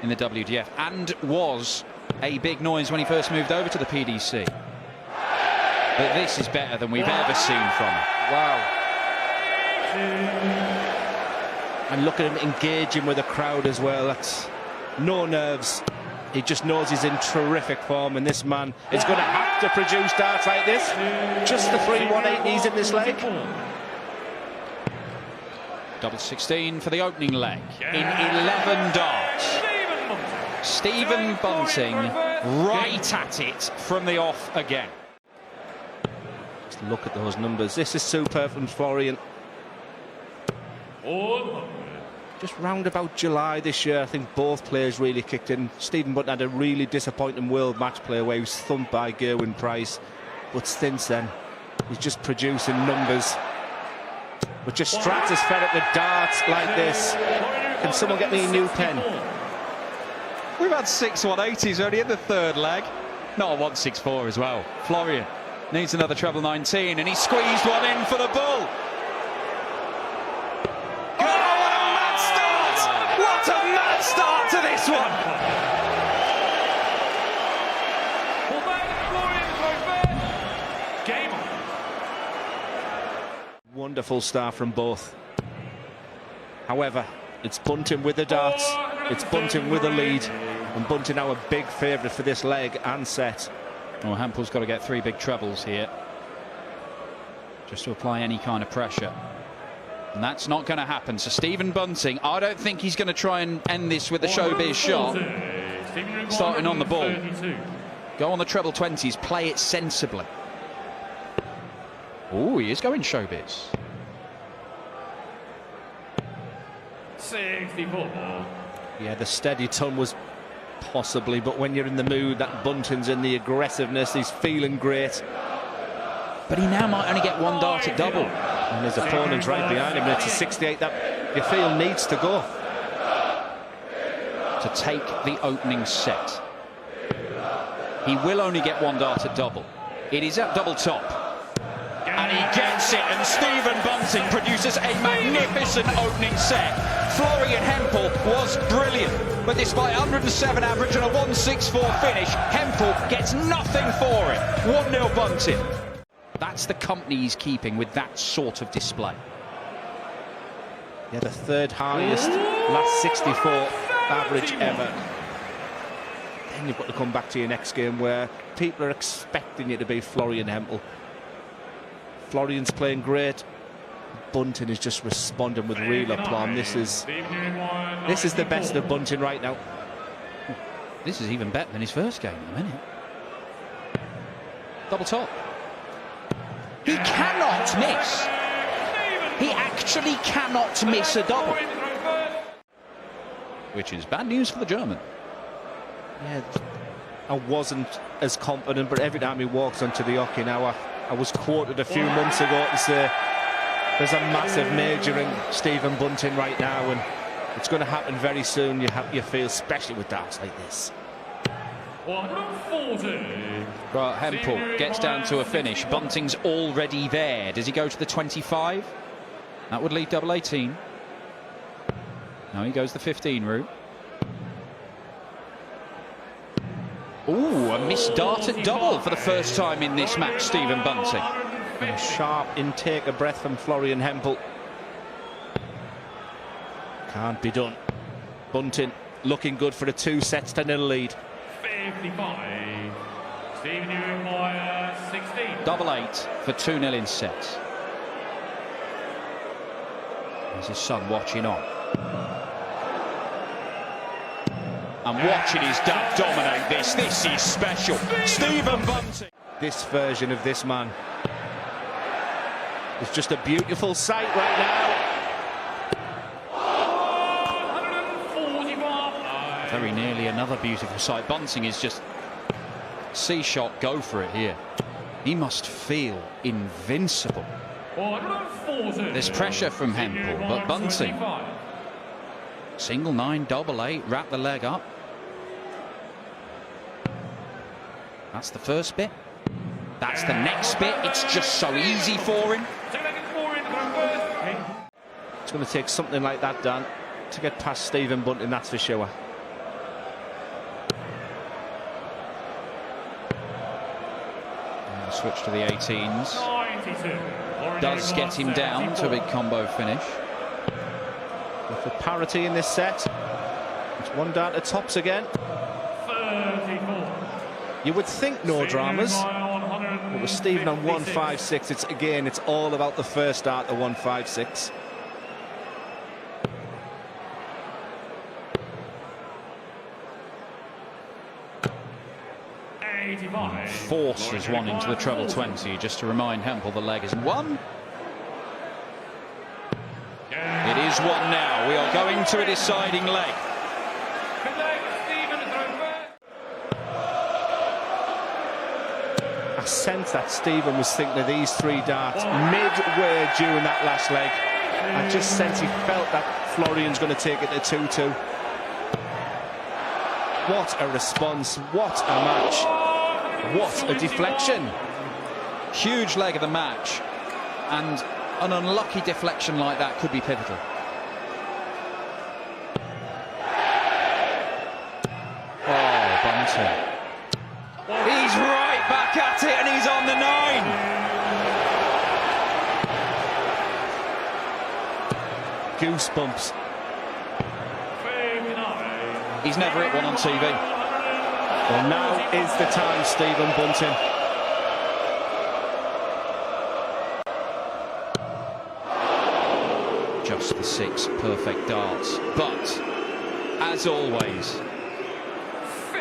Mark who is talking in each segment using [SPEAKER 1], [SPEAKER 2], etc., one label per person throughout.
[SPEAKER 1] in the WDF and was a big noise when he first moved over to the PDC. But this is better than we've ever seen from him.
[SPEAKER 2] Wow. And look at him engaging with the crowd as well. That's no nerves. He just knows he's in terrific form, and this man is going to have to produce darts like this. Just the 3 180s in this leg.
[SPEAKER 1] Double 16 for the opening leg in 11 darts. Stephen Bunting right at it from the off again.
[SPEAKER 2] Just look at those numbers. This is superb from Florian. Just round about July this year, I think both players really kicked in. Stephen Bunting had a really disappointing World Match Play where he was thumped by Gerwyn Price. But since then, he's just producing numbers. But just stratospheric with darts like this. Can someone get me a new pen?
[SPEAKER 1] We've had 6 180s already in the third leg. Not a 164 as well. Florian needs another treble 19, and he squeezed one in for the bull. What a mad start to this one!
[SPEAKER 3] Game on.
[SPEAKER 2] Wonderful start from both. However, it's Bunting with the darts, it's Bunting with the lead, and Bunting now a big favourite for this leg and set.
[SPEAKER 1] Well, Hemple's got to get 3 big trebles here just to apply any kind of pressure. And that's not going to happen. So Stephen Bunting, I don't think he's going to try and end this with the showbiz shot. Starting on the ball. Go on the treble 20s, play it sensibly. Oh, he is going showbiz.
[SPEAKER 3] 64.
[SPEAKER 2] Yeah, the steady ton was possibly, but when you're in the mood, that Bunting's in the aggressiveness, he's feeling great.
[SPEAKER 1] But he now might only get 1 dart at double.
[SPEAKER 2] And his opponent's right behind him, and it's a 68 that you feel needs to go.
[SPEAKER 1] To take the opening set. He will only get 1 dart at double. It is at double top. And he gets it, and Stephen Bunting produces a magnificent opening set. Florian Hemple was brilliant, but despite 107 average and a 164 finish, Hemple gets nothing for it. 1-0 Bunting. That's the company he's keeping with that sort of display.
[SPEAKER 2] Yeah, the 3rd highest last 64 average ever. Then you've got to come back to your next game where people are expecting you to be Florian Hemple. Florian's playing great. Bunting is just responding with real aplomb. This is the best of Bunting right now.
[SPEAKER 1] This is even better than his first game in a minute. Double top. He cannot miss. He actually cannot miss a double. Which is bad news for the German.
[SPEAKER 2] Yeah, I wasn't as confident, but every time he walks onto the hockey now, I was quoted a few months ago to say there's a massive major in Stephen Bunting right now, and it's going to happen very soon. You feel, especially with darts like this.
[SPEAKER 3] 140.
[SPEAKER 1] Right, Hemple gets down to a finish. Bunting's already there. Does he go to the 25? That would leave double 18. No, he goes the 15 route. Ooh, a missed dart at double for the first time in this match, Stephen Bunting.
[SPEAKER 2] And a sharp intake of breath from Florian Hemple. Can't be done. Bunting looking good for a 2 sets to 0 lead.
[SPEAKER 3] 55. Stephen, you require 16.
[SPEAKER 1] Double 8 for 2-0 in sets. There's his son watching on. And watching his dad dominate this. This is special. Stephen Bunting.
[SPEAKER 2] This version of this man is just a beautiful sight right now.
[SPEAKER 3] 145.
[SPEAKER 1] Very nearly another beautiful sight. Bunting is just C-shot, go for it here. He must feel invincible.
[SPEAKER 3] 140.
[SPEAKER 1] There's pressure from Hemple, but Bunting. Single 9, double 8, wrap the leg up. That's the first bit. That's the next bit. It's just so easy for him.
[SPEAKER 2] It's going to take something like that, Dan, to get past Stephen Bunting, that's for sure.
[SPEAKER 1] Switch to the 18s.
[SPEAKER 3] 92.
[SPEAKER 1] Does get him down to a big combo finish.
[SPEAKER 2] With parity in this set. It's one down to tops again.
[SPEAKER 3] 34.
[SPEAKER 2] You would think no dramas. But with Stephen on 156, it's all about the first dart to 156.
[SPEAKER 1] Forces one into the treble 20, just to remind Hemple the leg is one. It is one now. We are going to a deciding leg.
[SPEAKER 2] I sense that Stephen was thinking of these three darts midway during that last leg. I just sense he felt that Florian's going to take it to 2-2. What a response, what a match, what a deflection.
[SPEAKER 1] Huge leg of the match, and an unlucky deflection like that could be pivotal. Oh, Bunting. He's right back at it, and he's on the 9.
[SPEAKER 2] Goosebumps.
[SPEAKER 1] He's never hit one on TV.
[SPEAKER 2] Well, now is the time, Stephen Bunting.
[SPEAKER 1] Just the 6 perfect darts, but as always,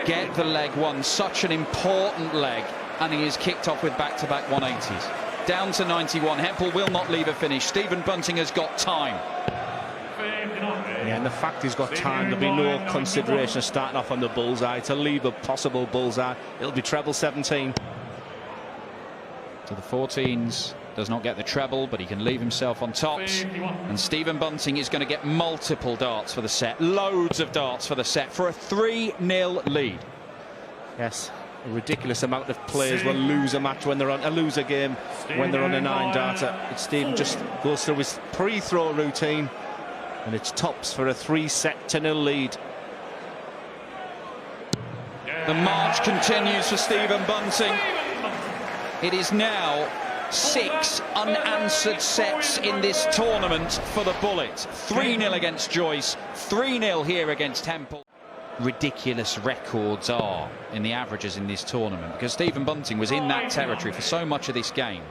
[SPEAKER 1] get the leg one, such an important leg, and he is kicked off with back-to-back 180s. Down to 91. Hemple will not leave a finish. Stephen Bunting has got time.
[SPEAKER 2] Yeah, and the fact he's got time, there'll be no consideration of starting off on the bullseye. To leave a possible bullseye, it'll be treble 17.
[SPEAKER 1] To the 14s, does not get the treble, but he can leave himself on tops. And Stephen Bunting is going to get multiple darts for the set, loads of darts for the set, for a 3-0 lead.
[SPEAKER 2] Yes, a ridiculous amount of players will lose a match when they're on, lose a game when they're on a 9-darter. Stephen just goes through his pre-throw routine, and it's tops for a 3-set-0 lead.
[SPEAKER 1] The march continues for Stephen Bunting. It is now 6 unanswered sets in this tournament for the Bullet. 3-0 against Joyce, 3-0 here against Hemple. Ridiculous records are in the averages in this tournament, because Stephen Bunting was in that territory for so much of this game,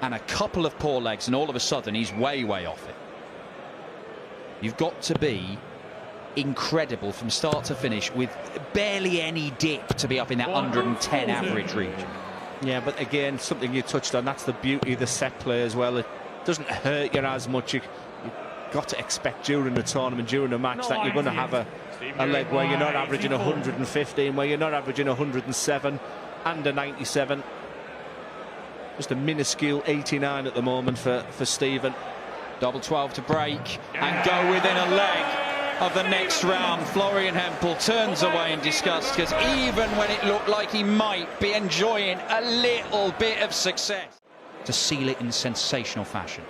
[SPEAKER 1] and a couple of poor legs, and all of a sudden he's way off it. You've got to be incredible from start to finish with barely any dip to be up in that 110 average region.
[SPEAKER 2] Yeah, but again, something you touched on, that's the beauty of the set play as well. It doesn't hurt you as much. You've got to expect during the tournament, during the match, that you're going to have a leg where you're not averaging 115, where you're not averaging 107 and a 97. Just a minuscule 89 at the moment for Stephen.
[SPEAKER 1] Double 12 to break and go within a leg of the next round. Florian Hemple turns away in disgust, because even when it looked like he might be enjoying a little bit of success, to seal it in sensational fashion.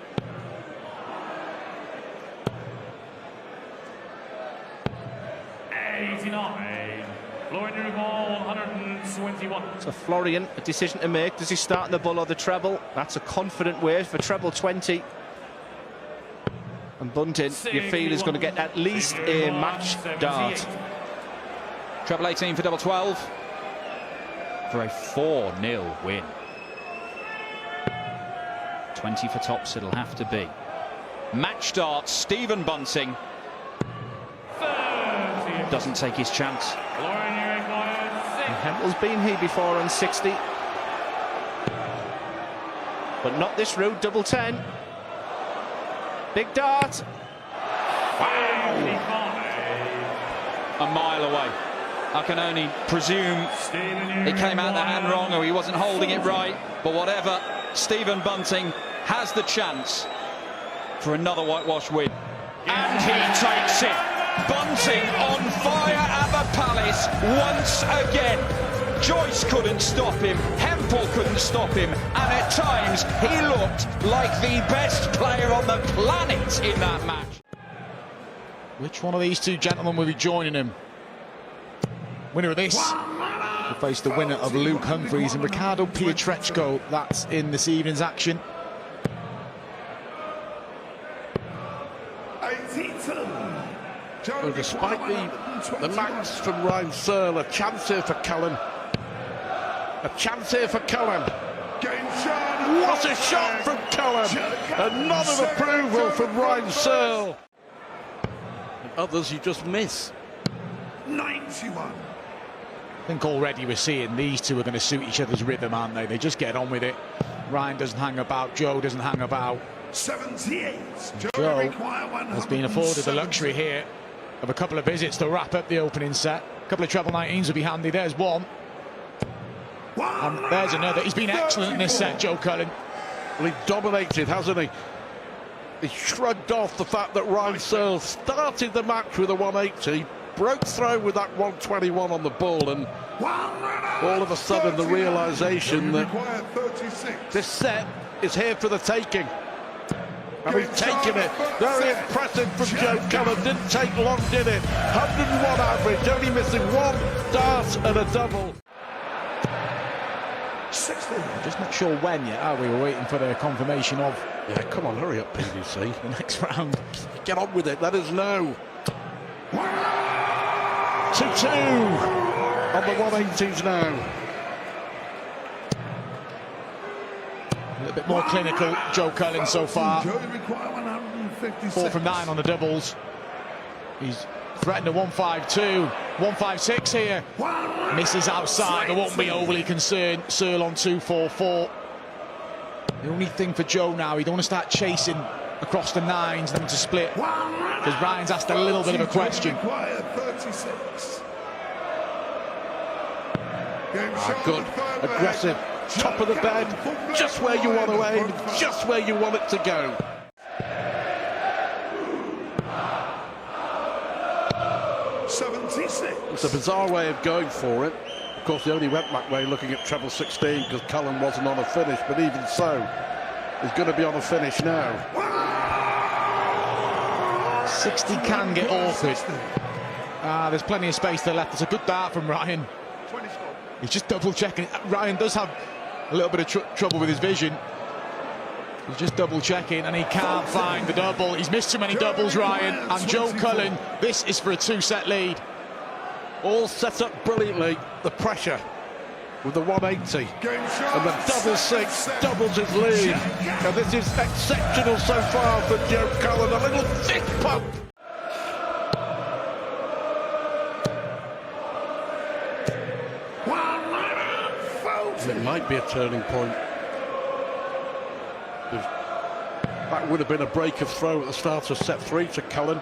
[SPEAKER 3] Florian ball 121.
[SPEAKER 2] So Florian, a decision to make. Does he start in the bull or the treble? That's a confident way for treble 20. And Bunting, you feel, is going to get at least a match dart.
[SPEAKER 1] Treble 18 for double 12 for a 4-0 win. 20 for tops it'll have to be. Match dart, Stephen Bunting doesn't take his chance.
[SPEAKER 2] And Hemple's been here before on 60. But not this route, double 10. Big dart.
[SPEAKER 1] Wow. A mile away. I can only presume it came out the hand wrong, or he wasn't holding it right. But whatever, Stephen Bunting has the chance for another whitewash win. And he takes it. Bunting on fire at the Palace once again. Joyce couldn't stop him, Hemple couldn't stop him, and at times he looked like the best player on the planet in that match.
[SPEAKER 4] Which one of these two gentlemen will be joining him? Winner of this will face the winner of Luke Humphries and Ricardo Pietreczko. That's in this evening's action.
[SPEAKER 5] 82.
[SPEAKER 6] Well, despite the max from Ryan Searle, a chance here for Cullen. A chance here for Cullen. What a shot from Cullen! And none of approval from Ryan Searle. And others you just miss.
[SPEAKER 5] 91.
[SPEAKER 4] I think already we're seeing these two are going to suit each other's rhythm, aren't they? They just get on with it. Ryan doesn't hang about, Joe doesn't hang about.
[SPEAKER 5] 78.
[SPEAKER 4] Joe has been afforded the luxury here of a couple of visits to wrap up the opening set. A couple of treble 19s will be handy. There's one. And there's another. He's been excellent in this set, Joe Cullen.
[SPEAKER 6] Well, he dominated, hasn't he? He shrugged off the fact that Ryan Searle started the match with a 180, broke through with that 121 on the ball, and all of a sudden the realisation that this set is here for the taking. And he's taken it. Very impressive from Joe Cullen. Didn't take long, did it? 101 average, only missing one dart and a double.
[SPEAKER 5] 60.
[SPEAKER 4] Just not sure when yet, are we? We're waiting for the confirmation of
[SPEAKER 6] Yeah, come on, hurry up, PDC.
[SPEAKER 4] the next round.
[SPEAKER 6] Get on with it, let us know. 2-2 on the 180s now.
[SPEAKER 4] A little bit more clinical, Joe Cullen so far.
[SPEAKER 5] 156.
[SPEAKER 4] 4 from 9 on the doubles. He's threatened a 152, 156 here. Misses outside. I won't be overly concerned. Searle on 244. The only thing for Joe now, he don't want to start chasing across the 9s, them to split. Because Ryan's asked a little bit of a question.
[SPEAKER 5] 36.
[SPEAKER 6] Good, aggressive, top of the bed, just where you want to aim, just where you want it to go. It's a bizarre way of going for it. Of course, they only went that way looking at treble 16 because Cullen wasn't on a finish, but even so, he's going to be on a finish now.
[SPEAKER 4] 60 can get awkward. There's plenty of space to the left. It's a good dart from Ryan. He's just double checking. Ryan does have a little bit of trouble with his vision. He's just double checking and he can't find the double. He's missed too many doubles, Ryan. And Joe Cullen, this is for a 2-set lead.
[SPEAKER 6] All set up brilliantly, the pressure with the 180 and the double 6 doubles his lead. And this is exceptional so far for Joe Cullen. A little fist pump. It might be a turning point. That would have been a break of throw at the start of set 3 to Cullen.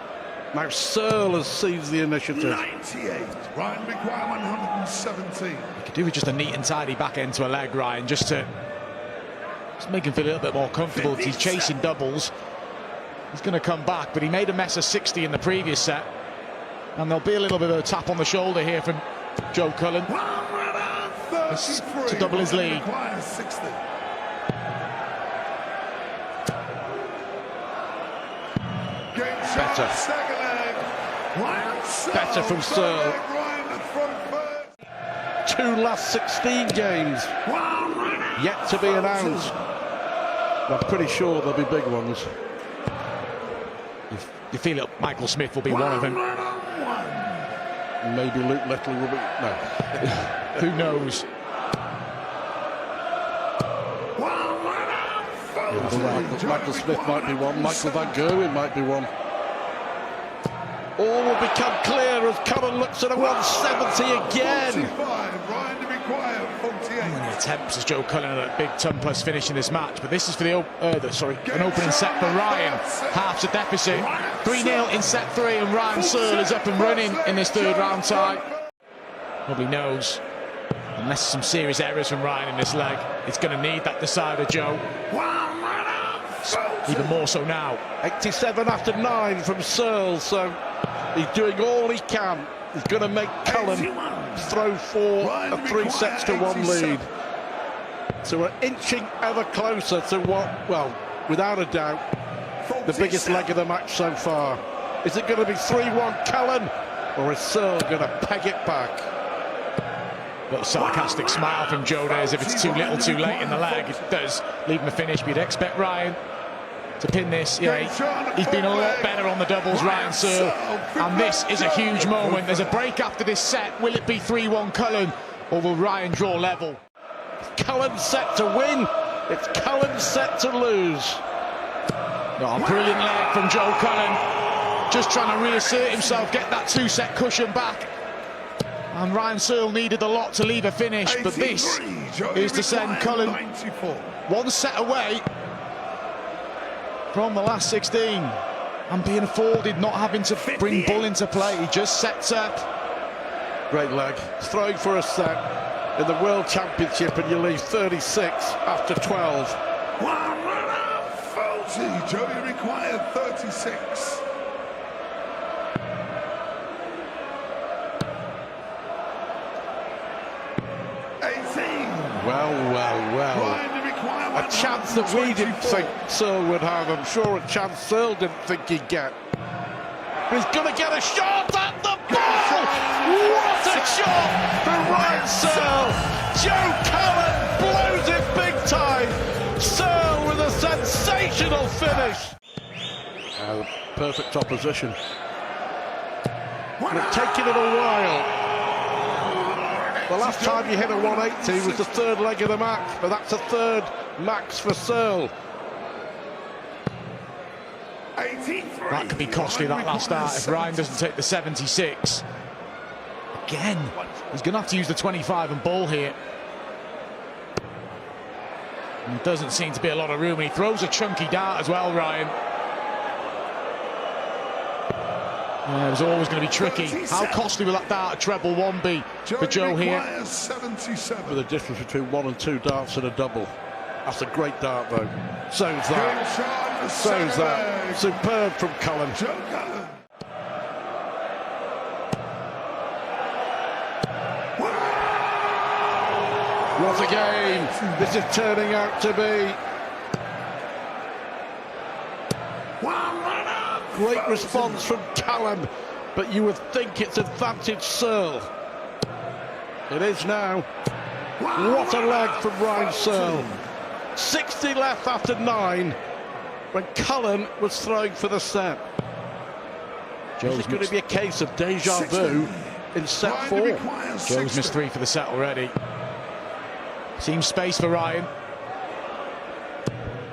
[SPEAKER 6] Now Searle has seized the initiative.
[SPEAKER 5] 98. Ryan require 117.
[SPEAKER 4] You could do with just a neat and tidy back end to a leg, Ryan, just to make him feel a little bit more comfortable. He's chasing doubles. He's going to come back, but he made a mess of 60 in the previous set. And there'll be a little bit of a tap on the shoulder here from Joe Cullen. To double his lead.
[SPEAKER 6] Better. Better from Searle. 2 last 16 games yet to be announced. I'm pretty sure there'll be big ones.
[SPEAKER 4] You feel it, Michael Smith will be one of them.
[SPEAKER 6] Maybe Luke Little will be. No.
[SPEAKER 4] Who knows?
[SPEAKER 6] Michael Smith might be one. Michael Van Gerwen might be one. All will become clear as Cullen looks at a 170 again.
[SPEAKER 4] How many attempts has Joe Cullen at a big ton plus finish in this match? But this is for the an opening set for Ryan. Half a deficit. 3-0 in set 3, and Ryan Searle is up and running in this third round tie. Probably knows, unless some serious errors from Ryan in this leg, it's going to need that decider, Joe. Even more so now.
[SPEAKER 6] 87 after 9 from Searle, so he's doing all he can. He's going to make Cullen throw 3 sets to 1 lead. So we're inching ever closer to what, well, without a doubt, the biggest leg of the match so far. Is it going to be 3-1 Cullen, or is Searle going to peg it back?
[SPEAKER 4] Little sarcastic smile from Joe there, as if it's too little too late in the leg. It does leave him a finish, but you'd expect Ryan to pin this. Yeah, he's been a lot better on the doubles, Ryan Searle, and this is a huge moment. There's a break after this set. Will it be 3-1 Cullen, or will Ryan draw level?
[SPEAKER 6] Cullen set to win. It's Cullen set to lose.
[SPEAKER 4] Oh, brilliant leg from Joe Cullen. Just trying to reassert himself, get that 2-set cushion back. And Ryan Searle needed a lot to leave a finish, but this is to send Cullen 1 set away from the last 16 and being afforded not having to bring Bull into play. He just sets up.
[SPEAKER 6] Great leg. Throwing for a set in the World Championship, and you leave 36 after 12.
[SPEAKER 5] 140. Joey required 36.
[SPEAKER 6] Well. A chance that we didn't think Searle would have. I'm sure a chance Searle didn't think he'd get. But he's going to get a shot at the ball! What a shot from Ryan Searle! Joe Cullen blows it big time. Searle with a sensational finish. Perfect opposition. But it's taken it a while. The last time you hit a 180 was the third leg of the match, but that's a third max for Searle.
[SPEAKER 4] That could be costly, that last start, if Ryan doesn't take the 76. Again, he's going to have to use the 25 and ball here. And there doesn't seem to be a lot of room. He throws a chunky dart as well, Ryan. It was always going to be tricky. How costly will that dart at treble 1 be for Joe here?
[SPEAKER 5] 77.
[SPEAKER 6] With a difference between 1 and 2 darts and a double. That's a great dart, though. So's that. So's that. Superb from Cullen. What a game this is turning out to be. Great response from Cullen, but you would think it's advantage Searle. It is now. What a leg from Ryan Searle. 60 left after 9 when Cullen was throwing for the set. It's going to be a case of deja vu in set 4.
[SPEAKER 4] Joe's missed 3 for the set already. Seems space for Ryan.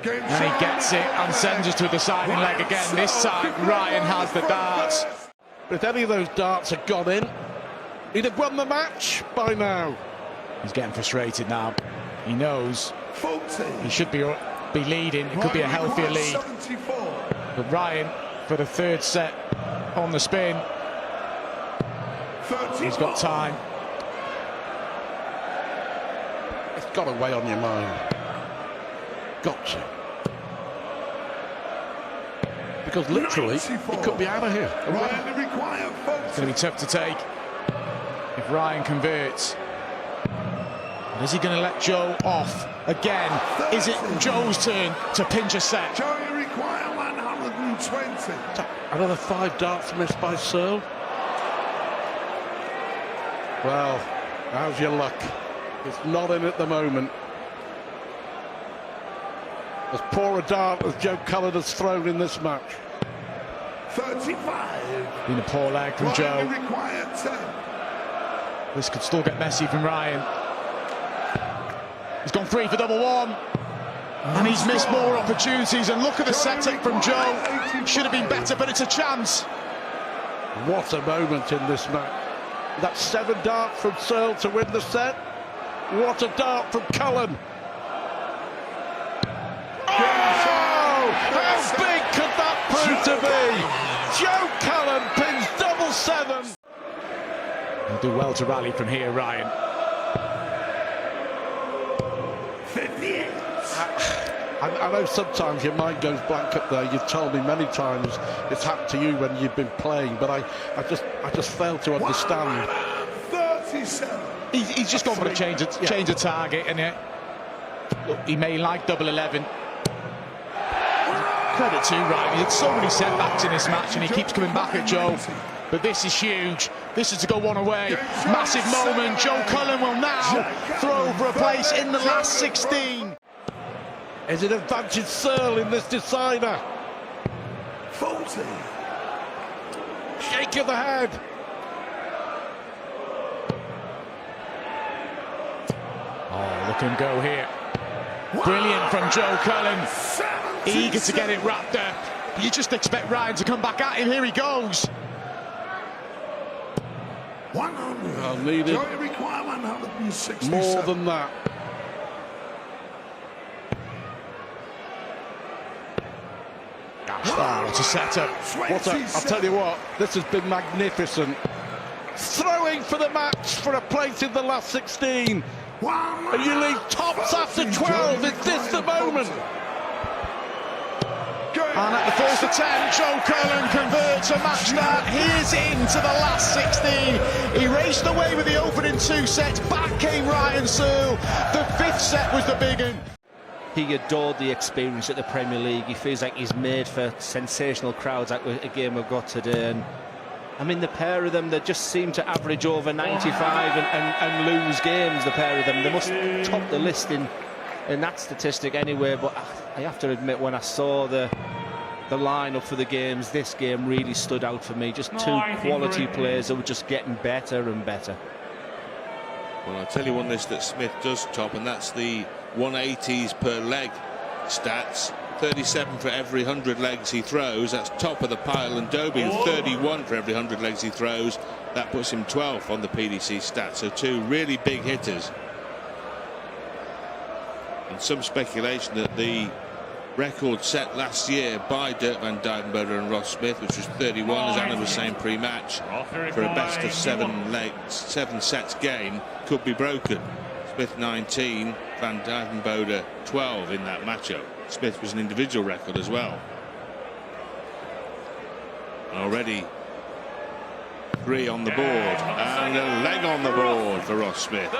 [SPEAKER 4] And he gets it and sends us to a deciding leg again. This time Ryan has the darts.
[SPEAKER 6] But if any of those darts had gone in, he'd have won the match by now.
[SPEAKER 4] He's getting frustrated now. He knows he should be leading. It could be a healthier lead. But Ryan, for the 3rd set on the spin, he's got time.
[SPEAKER 6] It's got to weigh on your mind. Got to. Because literally, he could be out of here.
[SPEAKER 4] It's going to be tough to take if Ryan converts. And is he going to let Joe off again? Is it Joe's turn to pinch a set?
[SPEAKER 5] Joey require 120.
[SPEAKER 6] Another 5 darts missed by Searle. Well, how's your luck? It's not in at the moment. As poor a dart as Joe Cullen has thrown in this match.
[SPEAKER 5] 35.
[SPEAKER 4] Been a poor leg from Joe. This could still get messy from Ryan. He's gone 3 for double 1. And he's missed more opportunities. And look at the setup from Joe. Should have been better, but it's a chance.
[SPEAKER 6] What a moment in this match. That's 7 darts from Searle to win the set. What a dart from Cullen. Oh, how big could that prove to be? Joe Cullen pins double 7.
[SPEAKER 4] He'll do well to rally from here, Ryan.
[SPEAKER 5] 58.
[SPEAKER 6] I know sometimes your mind goes blank up there. You've told me many times it's happened to you when you've been playing, but I just fail to understand.
[SPEAKER 5] 37.
[SPEAKER 4] He's just gone for a change of target, and look, he may like double 11. Credit to Ryan. He had so many setbacks in this match, and he keeps coming back at Joe. but this is huge. This is to go one away. Massive moment. Joe Cullen will now throw for a place in the last 16.
[SPEAKER 6] Is it advantage Searle in this decider?
[SPEAKER 5] 40.
[SPEAKER 6] Shake of the head.
[SPEAKER 4] Oh, look him go here. Brilliant from Joe Cullen. Eager to get it wrapped up. You just expect Ryan to come back at him. Here he goes.
[SPEAKER 5] 100.
[SPEAKER 6] Well, needed
[SPEAKER 5] Joey require 167.
[SPEAKER 6] more than that.
[SPEAKER 4] Oh, what a setup.
[SPEAKER 6] I'll tell you what, this has been magnificent. Throwing for the match for a place in the last 16. And you leave tops after 12. Is this the moment?
[SPEAKER 4] And at the first attempt, Joe Cullen converts a match that. He is into the last 16. He raced away with the opening 2 sets. Back came Ryan Searle. The 5th set was the big one.
[SPEAKER 2] He adored the experience at the Premier League. He feels like he's made for sensational crowds like a game we've got today. And I mean, the pair of them, they just seem to average over 95 and lose games, the pair of them. They must top the list in that statistic anyway. But I have to admit, when I saw the lineup for the games, this game really stood out for me. Just two quality players who were just getting better and better.
[SPEAKER 7] Well, I'll tell you one list that Smith does top, and that's the 180s per leg stats. 37 for every 100 legs he throws. That's top of the pile. And Doby, 31 for every 100 legs he throws. That puts him 12th on the PDC stats. So two really big hitters. And some speculation that the record set last year by Dirk van Dijvenbode and Ross Smith, which was 31, as Anna was saying pre-match, for a best of 7 sets game, could be broken. Smith 19, Van Dijvenbode 12 in that matchup. Smith was an individual record as well. Already 3 on the board and a leg on the board for Ross Smith.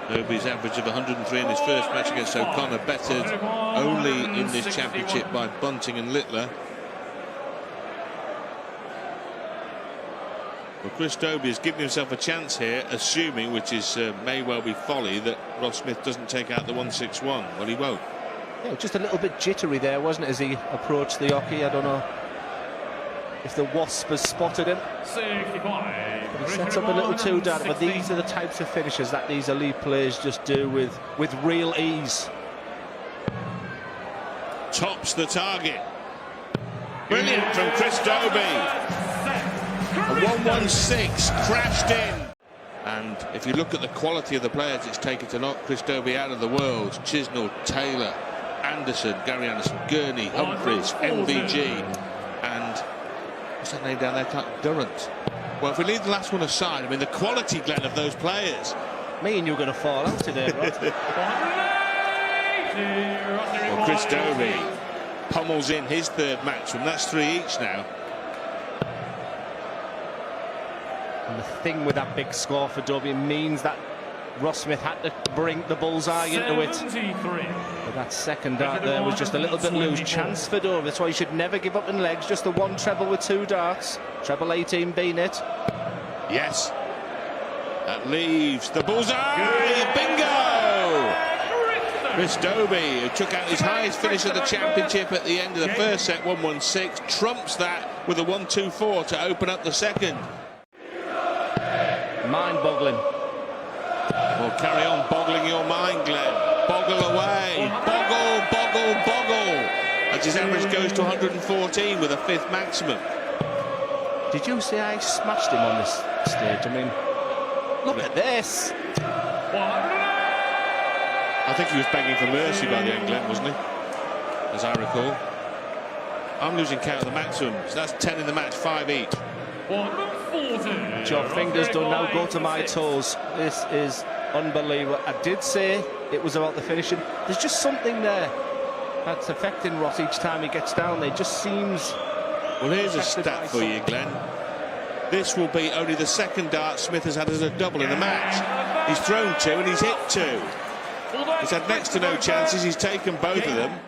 [SPEAKER 7] Doby's average of 103 in his first match against O'Connor, bettered only in this championship by Bunting and Littler. Well, Chris Doby has given himself a chance here, assuming, which is may well be folly, that Ross Smith doesn't take out the 161. Well, he won't.
[SPEAKER 2] Yeah, just a little bit jittery there, wasn't it, as he approached the hockey? I don't know if the Wasp has spotted him.
[SPEAKER 3] 65.
[SPEAKER 2] He sets up a little 2-dart, but these are the types of finishes that these elite players just do with real ease.
[SPEAKER 7] Tops the target. Brilliant from Chris Doby. A 116 crashed in. And if you look at the quality of the players it's taken to knock Chris Doby out of the world: Chisnell, Taylor, Anderson, Gary Anderson, Gurney, Humphreys, MVG, and what's that name down there? Durrant. Well, if we leave the last one aside, I mean, the quality, Glenn, of those players.
[SPEAKER 2] Me and you're going to fall out today, Rod.
[SPEAKER 7] Well, Chris Doby pummels in his 3rd match, and that's 3 each now.
[SPEAKER 2] And the thing with that big score for Doby means that Ross Smith had to bring the bullseye into it. But that second dart there was just a little bit loose. Chance for Doby. That's why you should never give up in legs. Just the one treble with 2 darts. Treble 18 being it.
[SPEAKER 7] Yes. That leaves the bullseye. Bingo! Chris Doby, who took out his highest finish of the championship at the end of the first set, 116, trumps that with a 124 to open up the second.
[SPEAKER 2] Mind-boggling.
[SPEAKER 7] Well, carry on boggling your mind, Glenn. Boggle away. Boggle, boggle, boggle. As his average goes to 114 with a 5th maximum.
[SPEAKER 2] Did you see I smashed him on this stage? I mean, look at this.
[SPEAKER 7] I think he was begging for mercy by the end, Glenn, wasn't he? As I recall. I'm losing count of the maximum. So that's 10 in the match, 5 each.
[SPEAKER 2] Job fingers done now, go to my toes. This is unbelievable. I did say it was about the finishing. There's just something there that's affecting Ross each time he gets down there. It just seems...
[SPEAKER 7] Well, here's a stat for you, Glenn. This will be only the 2nd dart Smith has had as a double in the match. He's thrown 2 and he's hit 2. He's had next to no chances. He's taken both of them.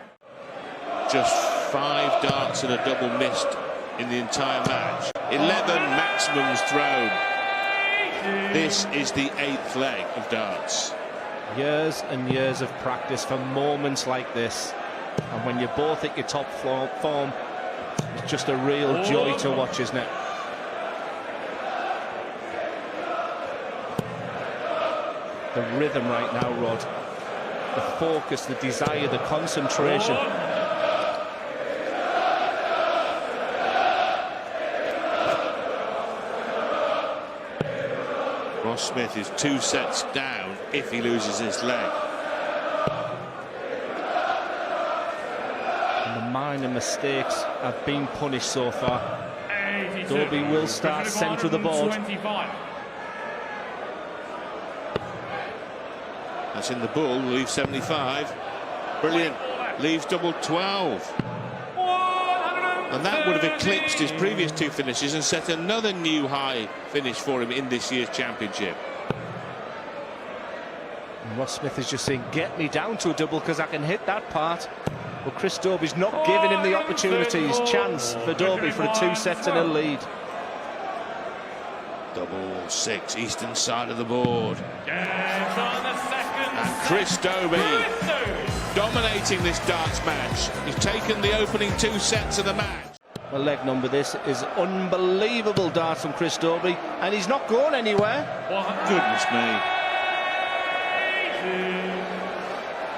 [SPEAKER 7] Just 5 darts and a double missed in the entire match. 11 maximums thrown. This is the 8th leg of darts.
[SPEAKER 2] Years and years of practice for moments like this. And when you're both at your top form, it's just a real joy to watch, isn't it? The rhythm right now, Rod. The focus, the desire, the concentration.
[SPEAKER 7] Ross Smith is 2 sets down if he loses this leg.
[SPEAKER 2] And the minor mistakes have been punished so far. Doby will start centre of the board.
[SPEAKER 7] That's in the bull, leaves 75. Brilliant. Leaves double 12. And that would have eclipsed his previous 2 finishes and set another new high finish for him in this year's championship.
[SPEAKER 2] And Ross Smith is just saying, get me down to a double because I can hit that part. But Chris Doby's not giving him the opportunities. Chance for Doby for a 2-set-0 lead.
[SPEAKER 7] Double 6, eastern side of the board. And Chris Doby dominating this darts match. He's taken the opening 2 sets of the match.
[SPEAKER 2] Well, leg number this is unbelievable darts from Chris Doby, and he's not going anywhere.
[SPEAKER 7] Goodness me.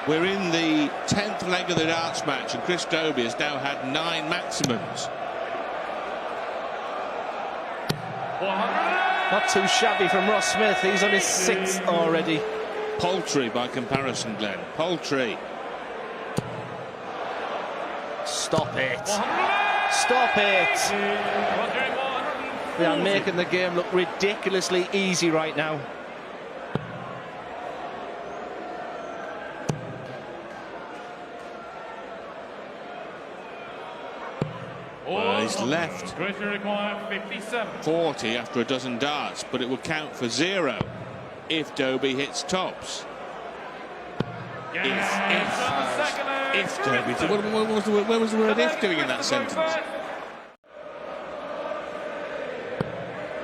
[SPEAKER 7] We're in the 10th leg of the darts match, and Chris Doby has now had 9 maximums.
[SPEAKER 2] Not too shabby from Ross Smith. He's on his 6th already.
[SPEAKER 7] Paltry by comparison, Glenn. Paltry.
[SPEAKER 2] Stop it. Stop it. They are making the game look ridiculously easy right now.
[SPEAKER 7] Well, he's left 40 after a dozen darts, but it will count for 0 if Doby hits tops. If Doby. Where was the word if doing in that sentence?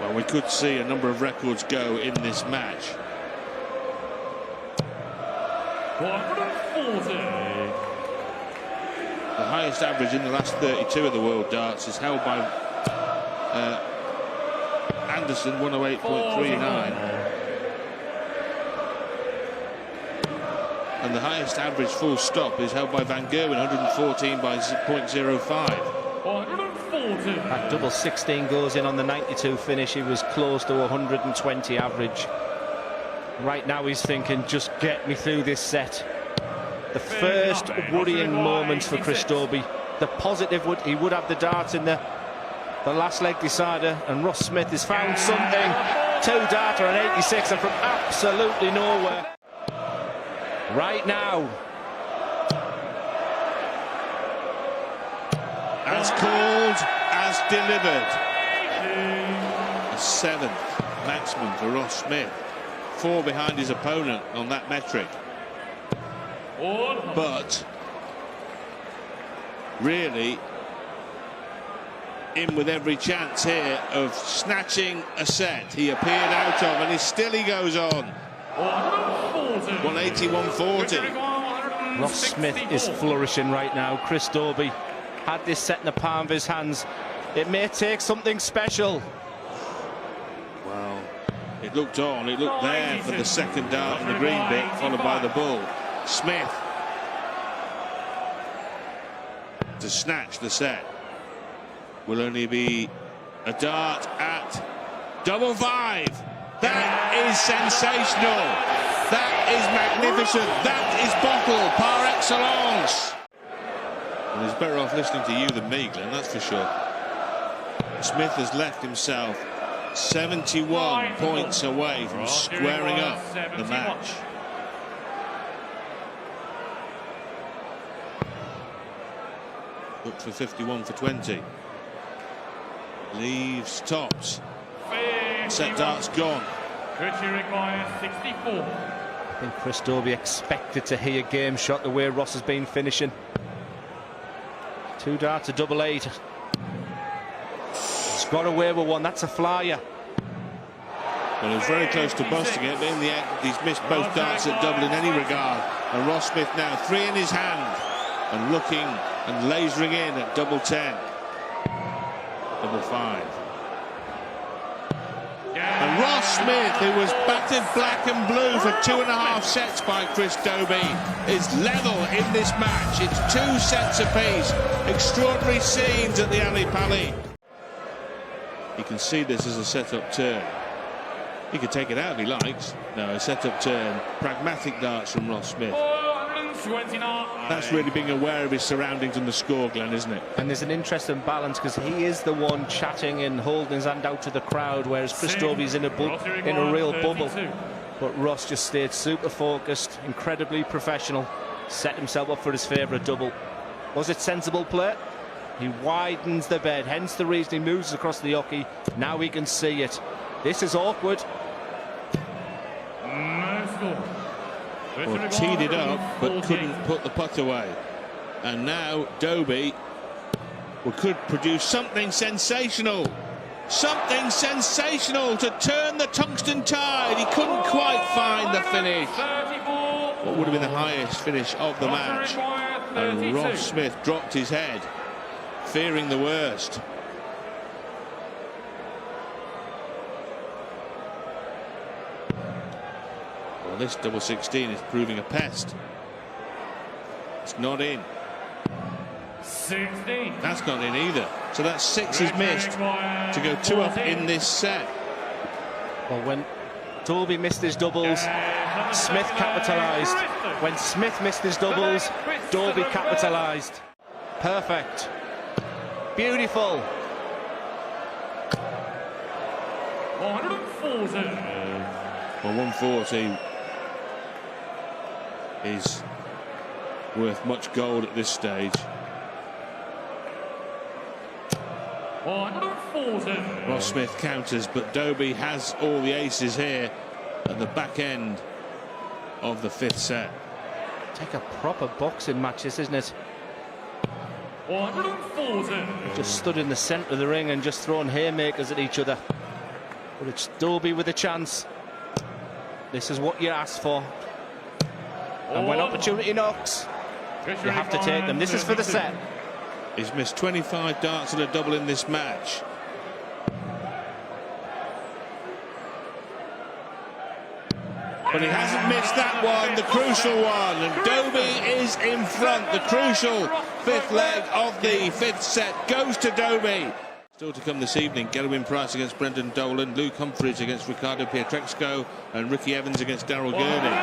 [SPEAKER 7] Well, we could see a number of records go in this match.
[SPEAKER 3] 140.
[SPEAKER 7] The highest average in the last 32 of the world darts is held by Anderson, 108.39. And the highest average full stop is held by Van Gerwen, 114 by 0.05.
[SPEAKER 3] 140.
[SPEAKER 2] That double 16 goes in on the 92 finish. He was close to 120 average. Right now he's thinking, just get me through this set. The first worrying moments for Chris Doby. The positive would he would have the darts in the last leg decider, and Ross Smith has found something. 2 darter and 86, and from absolutely nowhere. Right now.
[SPEAKER 7] As called, as delivered. A 7th maximum for Ross Smith. 4 behind his opponent on that metric. But really in with every chance here of snatching a set he appeared out of, and still he goes on. 180, 140.
[SPEAKER 2] Ross Smith is flourishing right now. Chris Doby had this set in the palm of his hands. It may take something special.
[SPEAKER 7] Well, it looked on, it looked there for the 2nd dart in the green bit, followed by the bull. Smith to snatch the set. Will only be a dart at double 5. That is sensational. That is magnificent. That is bottle par excellence. Well, he's better off listening to you than me, Glenn, that's for sure. Smith has left himself 71 points away from squaring up the match. Look for 51 for 20. Leaves tops. Set darts gone.
[SPEAKER 3] Richie requires 64.
[SPEAKER 2] think Chris Doby expected to hear game shot the way Ross has been finishing. 2 darts, a double 8. He's got away with one. That's a flyer.
[SPEAKER 7] Well, he was very close to busting it, but in the end, he's missed both darts at double in any regard. And Ross Smith now 3 in his hand and looking and lasering in at double 10. Double 5. And Ross Smith, who was battered black and blue for 2.5 sets by Chris Doby, is level in this match. It's 2 sets apiece. Extraordinary scenes at the Ali Pali. You can see this as a set-up turn. He could take it out if he likes. No, a set-up turn. Pragmatic darts from Ross Smith. That's really being aware of his surroundings and the score, Glenn, isn't it?
[SPEAKER 2] And there's an interesting balance because he is the one chatting and holding his hand out to the crowd, whereas Chris Doby's in a real bubble. But Ross just stayed super focused, incredibly professional, set himself up for his favourite double. Was it sensible play? He widens the bed, hence the reason he moves across the hockey. Now we can see it. This is awkward.
[SPEAKER 7] Well, teed it up but couldn't put the putt away. And now Doby could produce something sensational. Something sensational to turn the tungsten tide. He couldn't quite find the finish. What would have been the highest finish of the match. And Ross Smith dropped his head, fearing the worst. Well, this double 16 is proving a pest. It's not in.
[SPEAKER 3] 16.
[SPEAKER 7] That's not in either. So that's 6 is missed to go 2 up in this set.
[SPEAKER 2] Well, when Doby missed his doubles, Smith capitalised. When Smith missed his doubles, Doby capitalised. Perfect. Beautiful.
[SPEAKER 3] 140.
[SPEAKER 7] Well, 140 is worth much gold at this stage.
[SPEAKER 3] 140.
[SPEAKER 7] Ross Smith counters, but Doby has all the aces here at the back end of the 5th set.
[SPEAKER 2] Take a proper boxing match, this, isn't it?
[SPEAKER 3] 140.
[SPEAKER 2] Just stood in the centre of the ring and just throwing haymakers at each other. But it's Doby with a chance. This is what you asked for. And when opportunity knocks, you have to take them. This is for the set.
[SPEAKER 7] He's missed 25 darts and a double in this match. But he hasn't missed that one, the crucial one. And Doby is in front. The crucial 5th leg of the 5th set goes to Doby. Still to come this evening, Gerwin Price against Brendan Dolan, Luke Humphries against Ricardo Pietrexco, and Ricky Evans against Daryl Gurney.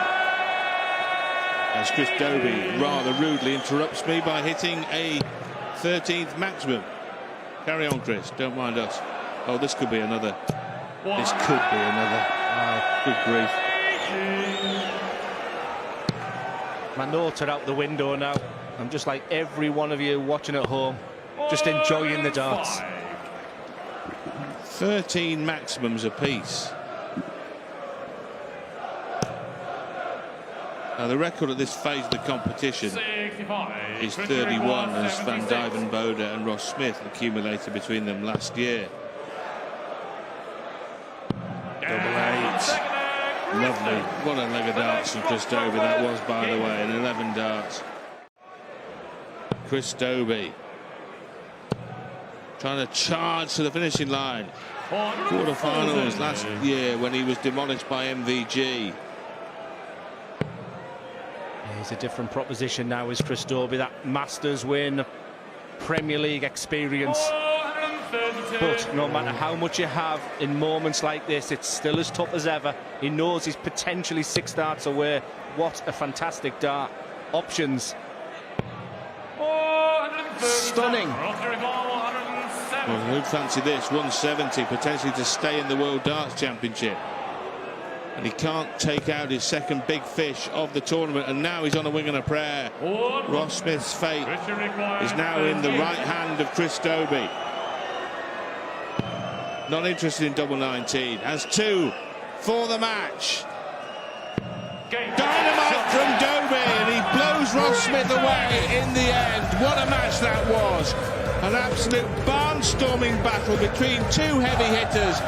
[SPEAKER 7] As Chris Doby rather rudely interrupts me by hitting a 13th maximum. Carry on, Chris, don't mind us. Oh, this could be another. This could be another. Oh, good grief.
[SPEAKER 2] My notes are out the window now. I'm just like every one of you watching at home, just enjoying the darts.
[SPEAKER 7] 13 maximums apiece. Now the record at this phase of the competition is 31, as Van Duijvenbode and Ross Smith accumulated between them last year. Double 8. Lovely. What a leg of darts from Chris Doby that was, by the way, and 11 darts. Chris Doby trying to charge to the finishing line. Quarterfinals last year when he was demolished by MVG.
[SPEAKER 2] He's a different proposition now, is Chris Doby. That Masters win, Premier League experience. But no matter how much you have in moments like this, it's still as tough as ever. He knows he's potentially 6 darts away. What a fantastic dart. Options. Stunning.
[SPEAKER 7] Well, who'd fancy this? 170, potentially to stay in the World Darts Championship. And he can't take out his second big fish of the tournament, and now he's on a wing and a prayer. Ross Smith's fate is now in the right hand of Chris Doby. Not interested in double 19. Has 2 for the match. Dynamite from Doby, and he blows Ross Smith away in the end. What a match that was. An absolute barnstorming battle between two heavy hitters.